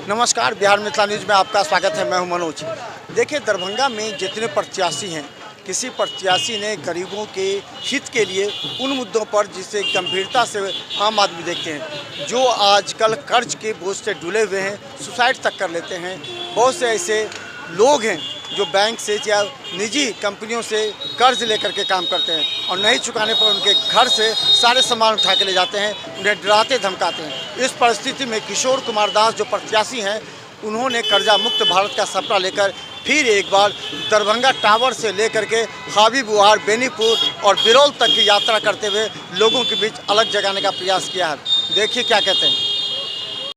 नमस्कार, बिहार मिथिला न्यूज़ में आपका स्वागत है। मैं हूं मनोज। देखिए, दरभंगा में जितने प्रत्याशी हैं, किसी प्रत्याशी ने गरीबों के हित के लिए उन मुद्दों पर जिसे गंभीरता से आम आदमी देखते हैं, जो आजकल कर्ज के बोझ से डुले हुए हैं, सुसाइड तक कर लेते हैं। बहुत से ऐसे लोग हैं जो बैंक से या निजी कंपनियों से कर्ज लेकर के काम करते हैं और नहीं चुकाने पर उनके घर से सारे सामान उठा के ले जाते हैं, उन्हें डराते धमकाते हैं। इस परिस्थिति में किशोर कुमार दास जो प्रत्याशी हैं, उन्होंने कर्जा मुक्त भारत का सपना लेकर फिर एक बार दरभंगा टावर से लेकर के हावी बुहार, बेनीपुर और बिरौल तक की यात्रा करते हुए लोगों के बीच अलग जगाने का प्रयास किया है। देखिए क्या कहते हैं।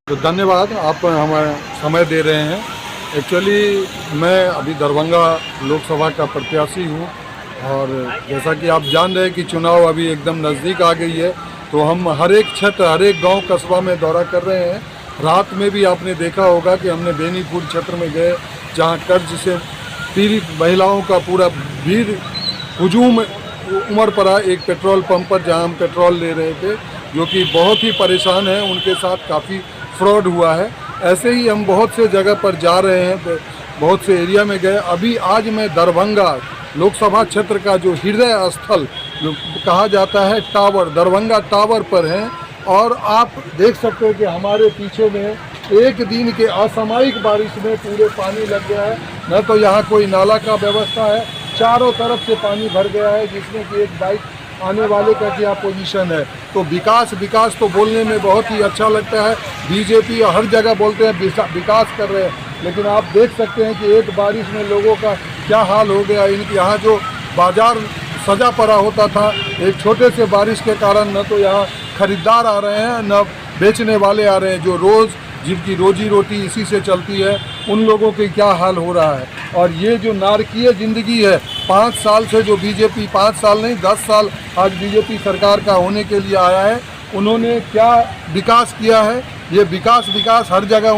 तो धन्यवाद, आप हमें समय दे रहे हैं। एक्चुअली मैं अभी दरभंगा लोकसभा का प्रत्याशी हूं और जैसा कि आप जान रहे हैं कि चुनाव अभी एकदम नज़दीक आ गई है, तो हम हर एक क्षेत्र, हर एक गांव कस्बा में दौरा कर रहे हैं। रात में भी आपने देखा होगा कि हमने बेनीपुर क्षेत्र में गए, जहां कर्ज से पीड़ित महिलाओं का पूरा भीड़ हुजूम उमड़ पड़ा एक पेट्रोल पंप पर, जहां हम पेट्रोल ले रहे थे, जो कि बहुत ही परेशान हैं। उनके साथ काफ़ी फ्रॉड हुआ है। ऐसे ही हम बहुत से जगह पर जा रहे हैं, बहुत से एरिया में गए। अभी आज मैं दरभंगा लोकसभा क्षेत्र का जो हृदय स्थल जो कहा जाता है टावर, दरभंगा टावर पर हैं और आप देख सकते हैं कि हमारे पीछे में एक दिन के असामयिक बारिश में पूरे पानी लग गया है। न तो यहाँ कोई नाला का व्यवस्था है, चारों तरफ से पानी भर गया है, जिसमें कि एक बाइक आने वाले का क्या पोजीशन है। तो विकास विकास तो बोलने में बहुत ही अच्छा लगता है, बीजेपी हर जगह बोलते हैं विकास कर रहे हैं, लेकिन आप देख सकते हैं कि एक बारिश में लोगों का क्या हाल हो गया। इनके यहाँ जो बाजार सजा पड़ा होता था, एक छोटे से बारिश के कारण न तो यहाँ खरीदार आ रहे हैं, न बेचने वाले आ रहे हैं, जो रोज़ जिनकी रोजी रोटी इसी से चलती है, उन लोगों के क्या हाल हो रहा है। और ये जो नारकीय ज़िंदगी है, 5 साल से जो बीजेपी, 5 साल नहीं 10 साल आज बीजेपी सरकार का होने के लिए आया है, उन्होंने क्या विकास किया है। ये विकास हर जगह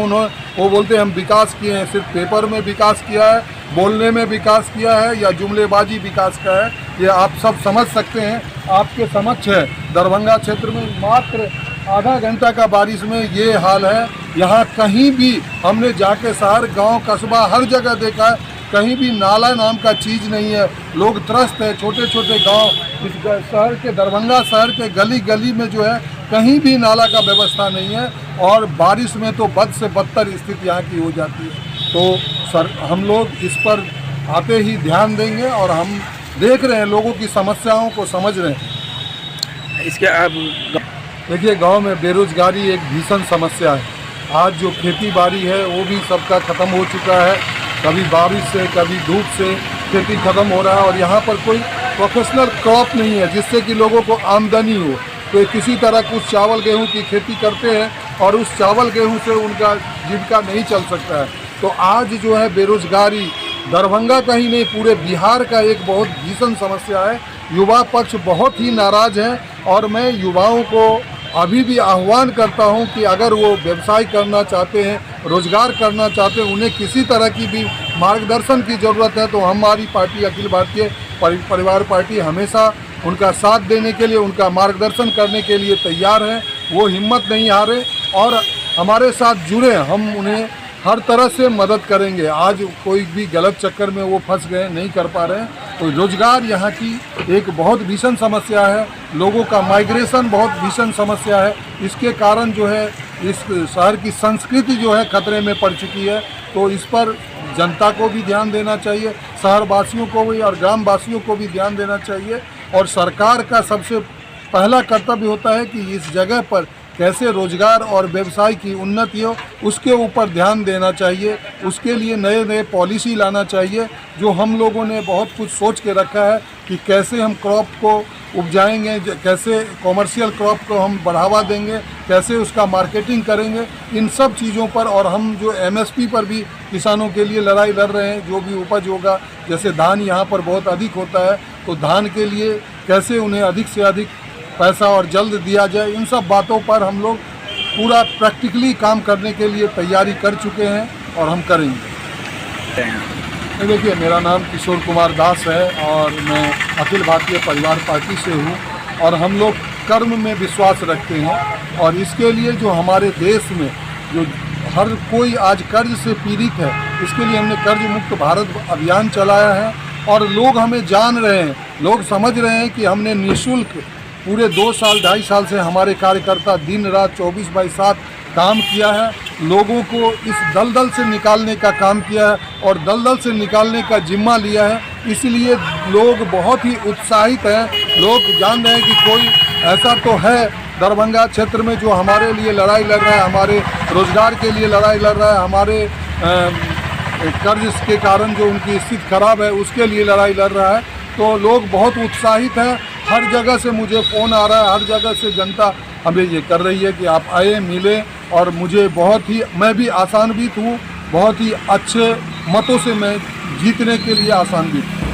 वो बोलते हैं हम विकास किए हैं, सिर्फ पेपर में विकास किया है, बोलने में विकास किया है या जुमलेबाजी विकास का है, ये आप सब समझ सकते हैं। आपके समक्ष है, दरभंगा क्षेत्र में मात्र आधा घंटा का बारिश में ये हाल है। यहाँ कहीं भी हमने जाके शहर, गांव, कस्बा हर जगह देखा है, कहीं भी नाला नाम का चीज़ नहीं है। लोग त्रस्त है। छोटे छोटे गांव, इस शहर के, दरभंगा शहर के गली गली में जो है कहीं भी नाला का व्यवस्था नहीं है और बारिश में तो बद से बदतर स्थिति यहाँ की हो जाती है। तो हम लोग इस पर आते ही ध्यान देंगे और हम देख रहे हैं, लोगों की समस्याओं को समझ रहे हैं। इसके अब देखिए, गांव में बेरोजगारी एक भीषण समस्या है। आज जो खेती बाड़ी है वो भी सबका ख़त्म हो चुका है। कभी बारिश से, कभी धूप से खेती ख़त्म हो रहा है और यहाँ पर कोई प्रोफेशनल क्रॉप नहीं है जिससे कि लोगों को आमदनी हो। तो किसी तरह कुछ चावल गेहूँ की खेती करते हैं और उस चावल गेहूँ से उनका जीविका नहीं चल सकता है। तो आज जो है बेरोजगारी दरभंगा का ही नहीं, पूरे बिहार का एक बहुत भीषण समस्या है। युवा पक्ष बहुत ही नाराज़ है और मैं युवाओं को अभी भी आह्वान करता हूं कि अगर वो व्यवसाय करना चाहते हैं, रोजगार करना चाहते हैं, उन्हें किसी तरह की भी मार्गदर्शन की ज़रूरत है, तो हमारी पार्टी अखिल भारतीय परिवार पार्टी हमेशा उनका साथ देने के लिए, उनका मार्गदर्शन करने के लिए तैयार है। वो हिम्मत नहीं हारे और हमारे साथ जुड़े, हम उन्हें हर तरह से मदद करेंगे। आज कोई भी गलत चक्कर में वो फंस गए, नहीं कर पा रहे हैं। तो रोजगार यहाँ की एक बहुत भीषण समस्या है, लोगों का माइग्रेशन बहुत भीषण समस्या है। इसके कारण जो है इस शहर की संस्कृति जो है खतरे में पड़ चुकी है। तो इस पर जनता को भी ध्यान देना चाहिए, शहरवासियों को भी और ग्रामवासियों को भी ध्यान देना चाहिए। और सरकार का सबसे पहला कर्तव्य होता है कि इस जगह पर कैसे रोजगार और व्यवसाय की उन्नति हो, उसके ऊपर ध्यान देना चाहिए। उसके लिए नए नए पॉलिसी लाना चाहिए। जो हम लोगों ने बहुत कुछ सोच के रखा है कि कैसे हम क्रॉप को उपजाएंगे, कैसे कॉमर्शियल क्रॉप को हम बढ़ावा देंगे, कैसे उसका मार्केटिंग करेंगे, इन सब चीज़ों पर। और हम जो MSP पर भी किसानों के लिए लड़ाई लड़ रहे हैं। जो भी उपज होगा, जैसे धान यहाँ पर बहुत अधिक होता है, तो धान के लिए कैसे उन्हें अधिक से अधिक पैसा और जल्द दिया जाए, इन सब बातों पर हम लोग पूरा प्रैक्टिकली काम करने के लिए तैयारी कर चुके हैं और हम करेंगे। देखिए, मेरा नाम किशोर कुमार दास है और मैं अखिल भारतीय परिवार पार्टी से हूँ और हम लोग कर्म में विश्वास रखते हैं। और इसके लिए जो हमारे देश में जो हर कोई आज कर्ज से पीड़ित है। इसके लिए हमने कर्ज मुक्त भारत अभियान चलाया है और लोग हमें जान रहे हैं, लोग समझ रहे हैं कि हमने निःशुल्क पूरे 2 साल 2.5 साल से हमारे कार्यकर्ता दिन रात 24/7 काम किया है, लोगों को इस दलदल से निकालने का काम किया है और दलदल से निकालने का जिम्मा लिया है। इसलिए लोग बहुत ही उत्साहित हैं। लोग जान रहे हैं कि कोई ऐसा तो है दरभंगा क्षेत्र में जो हमारे लिए लड़ाई लड़ रहा है, हमारे रोजगार के लिए लड़ाई लड़ रहा है, हमारे कर्ज के कारण जो उनकी स्थिति खराब है उसके लिए लड़ाई लड़ रहा है। तो लोग बहुत उत्साहित हैं। हर जगह से मुझे फ़ोन आ रहा है, हर जगह से जनता हमें ये कर रही है कि आप आए, मिले और मुझे बहुत ही, मैं भी आसान्वित हूँ, बहुत ही अच्छे मतों से मैं जीतने के लिए आसान्वित हूँ।